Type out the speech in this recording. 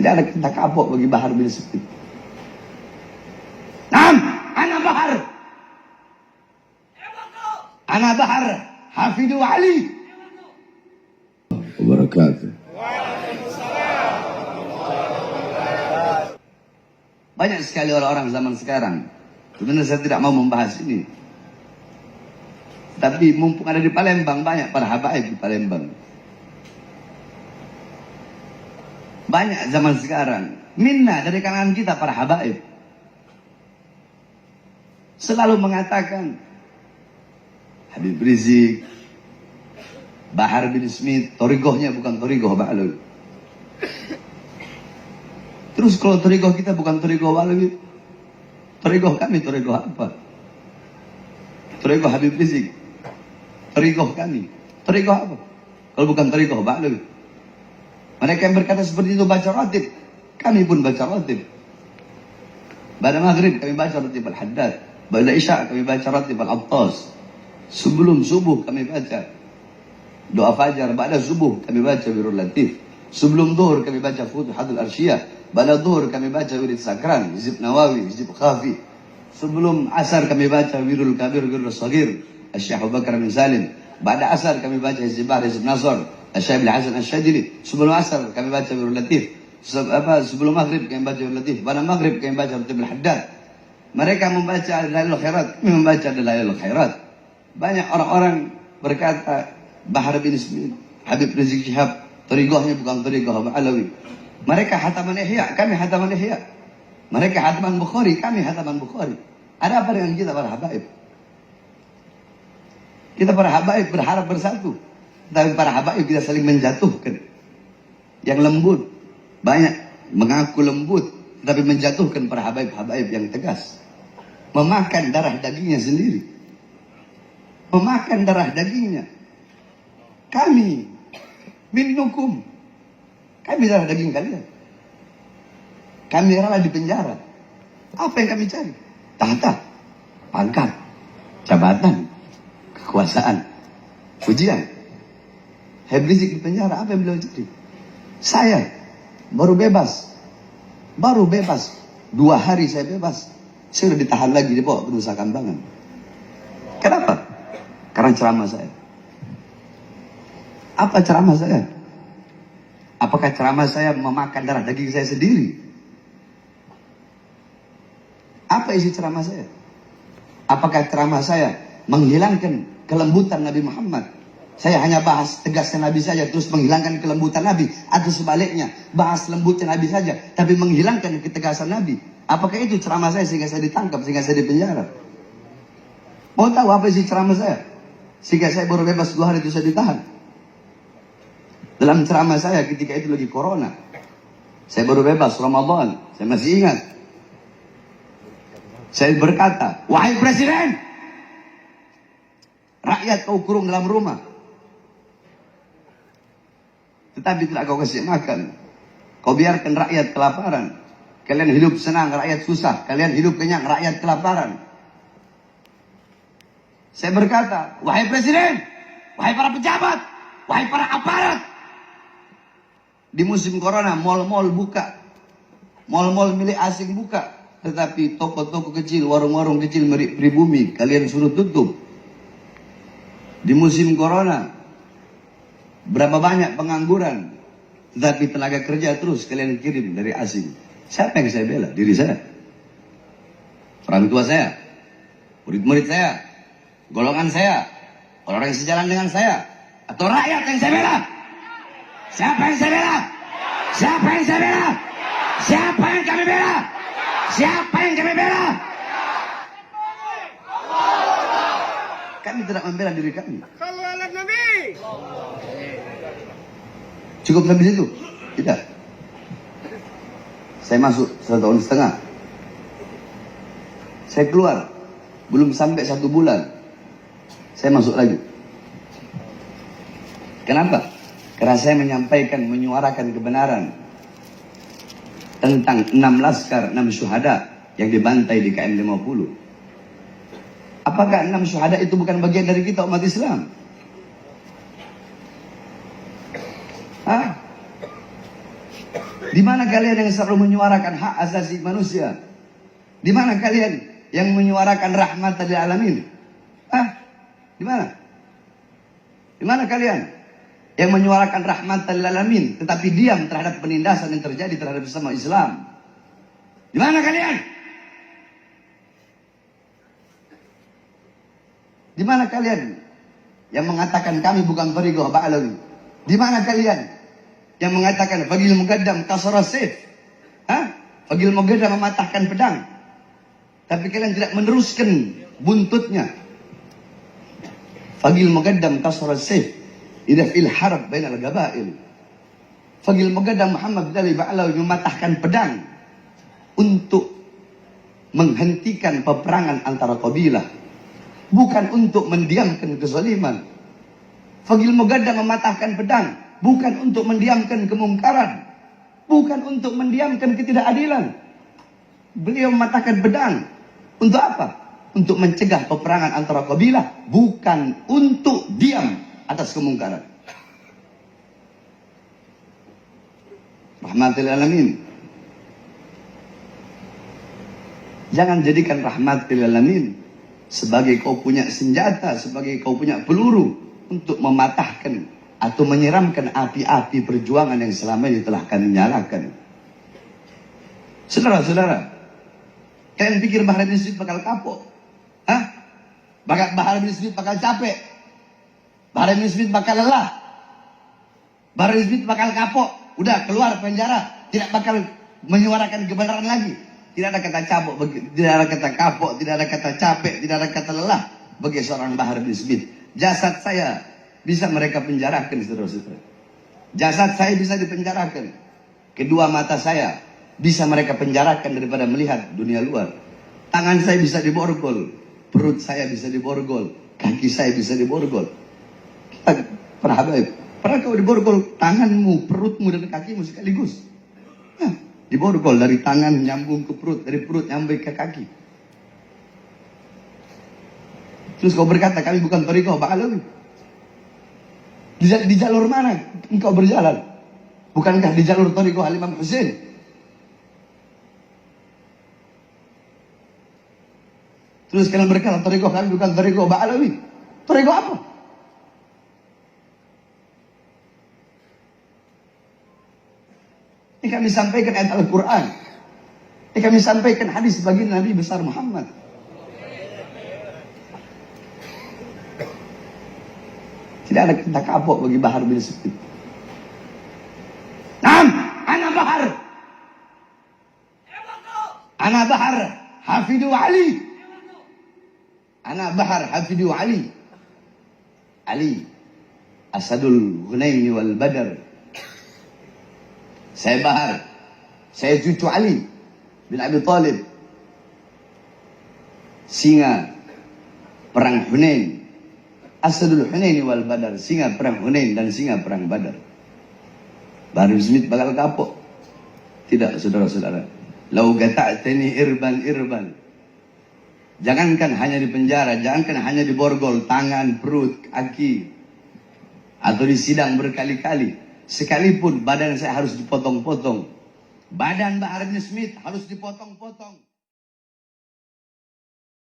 Tidak ada kata kapok bagi Bahar bin Smith. Naam, ana Bahar. Ana Bahar, Hafidhu Ali. Wabarakatuh. Banyak sekali orang-orang zaman sekarang. Sebenarnya saya tidak mau membahas ini. Tapi mumpung ada di Palembang, banyak para habaib di Palembang. Banyak zaman sekarang. Minna dari kalangan kita para habaib. Selalu mengatakan, Habib Rizik, Bahar bin Smith, torigohnya bukan torigoh Ba'alawi. Terus kalau torigoh kita bukan torigoh Ba'alawi, torigoh kami torigoh apa? Torigoh Habib Rizik, torigoh kami, torigoh apa? Kalau bukan torigoh Ba'alawi. Mereka yang berkata seperti itu baca ratib, kami pun baca ratib. Pada maghrib kami baca ratib al-Haddad, pada isya kami baca ratib al-Attas. Sebelum subuh kami baca doa fajar, pada subuh kami baca wirul latif. Sebelum zuhur kami baca Futuhatul Arsyiyah, pada zuhur kami baca wirid sakran, hizib Nawawi, hizib Khafi. Sebelum asar kami baca wirul kabir, wirul sagir, Asy-Syaikh Abu Bakar bin Salim. Pada asar kami baca hizib Bahr, hizib Nasr, Asy-Syaikh Bil Hasan Asy-Syadzili. Sebelum asar kami baca wirul latif. Sebelum maghrib kami baca wirul latif. Pada maghrib kami baca ratib al-Haddad. Mereka membaca Dalailul Khairat, kami membaca Dalailul Khairat. Banyak orang-orang berkata Bahar bin Smith, Habib Rizik Syihab, torigohnya bukan torigoh Ba'alawi. Mereka hataman Ihya, kami hataman Ihya. Mereka hataman Bukhari, kami hataman Bukhari. Ada apa dengan kita para habaib? Kita para habaib berharap bersatu, tapi para habaib kita saling menjatuhkan. Yang lembut, banyak mengaku lembut, tapi menjatuhkan para habaib-habaib yang tegas. Memakan darah dagingnya sendiri. Memakan darah dagingnya. Kami minukum. Kami darah daging kalian. Kami rela di penjara. Apa yang kami cari? Tahta, pangkat, jabatan, kekuasaan, pujian. Habib Rizik di penjara, apa yang beliau cari? Saya baru bebas. Baru bebas. 2 hari saya bebas. Saya sudah ditahan lagi, dibawa ke Nusa Kambangan. Kenapa? Karena ceramah saya. Apa ceramah saya? Apakah ceramah saya memakan darah daging saya sendiri? Apa isi ceramah saya? Apakah ceramah saya menghilangkan kelembutan Nabi Muhammad? Saya hanya bahas tegasnya Nabi saja, terus menghilangkan kelembutan Nabi. Atau sebaliknya, bahas lembutnya Nabi saja, tapi menghilangkan ketegasan Nabi. Apakah itu ceramah saya sehingga saya ditangkap, sehingga saya dipenjara? Mau tahu apa isi ceramah saya? Sehingga saya baru bebas 2 hari itu saya ditahan. Dalam ceramah saya ketika itu lagi corona. Saya baru bebas Ramadan. Saya masih ingat. Saya berkata, wahai Presiden, rakyat kau kurung dalam rumah. Tetapi tidak kau kasih makan. Kau biarkan rakyat kelaparan. Kalian hidup senang, rakyat susah. Kalian hidup kenyang, rakyat kelaparan. Saya berkata, wahai Presiden, wahai para pejabat, wahai para aparat. Di musim corona, mal-mal buka. Mal-mal milik asing buka. Tetapi toko-toko kecil, warung-warung kecil pribumi, kalian suruh tutup. Di musim corona, berapa banyak pengangguran. Tetapi tenaga kerja terus kalian kirim dari asing. Siapa yang saya bela? Diri saya. Orang tua saya. Murid-murid saya. Golongan saya. Orang yang sejalan dengan saya. Atau rakyat yang saya bela? Siapa yang saya bela? Siapa yang saya bela? Siapa yang kami bela? Siapa yang kami bela? Kami tidak membela diri kami. Cukup sampai situ? Tidak. Saya masuk 1,5 tahun. Saya keluar. Belum sampai 1 bulan. Saya masuk lagi. Kenapa? Karena saya menyampaikan, menyuarakan kebenaran tentang 6 laskar, 6 syuhada yang dibantai di KM 50. Apakah 6 syuhada itu bukan bagian dari kita umat Islam? Hah? Di mana kalian yang selalu menyuarakan hak asasi manusia? Di mana kalian yang menyuarakan rahmatan lil alamin? Di mana? Di mana kalian yang menyuarakan rahmatan lil alamin tetapi diam terhadap penindasan yang terjadi terhadap sesama Islam? Di mana kalian? Di mana kalian yang mengatakan kami bukan thariqah ba'alawi? Di mana kalian yang mengatakan fagil mugaddam kasara sayf? Fagil mugaddam mematahkan pedang. Tapi kalian tidak meneruskan buntutnya. Fagil mugaddam kasara sayf idza fil harb bainal gabail. Fagil mugaddam Muhammad bin Ali Ba'alawi mematahkan pedang untuk menghentikan peperangan antara kabilah, bukan untuk mendiamkan kezaliman. Fagil mugaddam mematahkan pedang bukan untuk mendiamkan kemungkaran, bukan untuk mendiamkan ketidakadilan. Beliau mematahkan pedang untuk apa? Untuk mencegah peperangan antara kabilah, bukan untuk diam atas kemungkaran. Rahmatil alamin. Jangan jadikan rahmatil alamin sebagai kau punya senjata, sebagai kau punya peluru untuk mematahkan atau menyiramkan api-api perjuangan yang selama ini telah kami nyalakan. Saudara-saudara, kalian pikir Bahar bin Smith bakal kapok? Bahar bin Smith bakal capek? Bahar bin Smith bakal lelah? Bahar bin Smith bakal kapok? Udah keluar penjara, tidak bakal menyuarakan kebenaran lagi. Tidak ada kata capek, tidak ada kata kapok, tidak ada kata capek, tidak ada kata lelah bagi seorang Bahar bin Smith. Jasad saya bisa mereka penjarakan, saudara-saudara. Jasad saya bisa dipenjarakan. Kedua mata saya bisa mereka penjarakan daripada melihat dunia luar. Tangan saya bisa diborgol, perut saya bisa diborgol, kaki saya bisa diborgol. Pernah kau diborgol tanganmu, perutmu, dan kakimu sekaligus? Diborgol dari tangan nyambung ke perut, dari perut nyampe ke kaki. Terus kau berkata kami bukan thariqah ba'alawi. Di jalur mana engkau berjalan? Bukankah di jalur thariqah Al-Imam Husain? Terus kalian berkata thariqah kami bukan thariqah ba'alawi. Thariqah apa? Ini kami sampaikan ayat Al-Quran. Ini kami sampaikan hadis bagi Nabi besar Muhammad. Tidak ada kata kapok bagi Bahar bin Smith. Ana Bahar. Ana Bahar Hafidu Ali. Ana Bahar Hafidu Ali. Ali Asadul Hunaini wal Badar. Saya Bahar. Saya cucu Ali bin Abi Thalib. Singa perang Hunain. Asadul Hunaini wal Badar. Singa perang Hunain dan singa perang Badar. Bahar bin Smith bakal kapok? Tidak, saudara-saudara. Lau gata'tani irban. Jangankan hanya di penjara, jangankan hanya di borgol, tangan, perut, kaki, atau di sidang berkali-kali. Sekalipun badan saya harus dipotong-potong. Badan Bahar bin Smith harus dipotong-potong.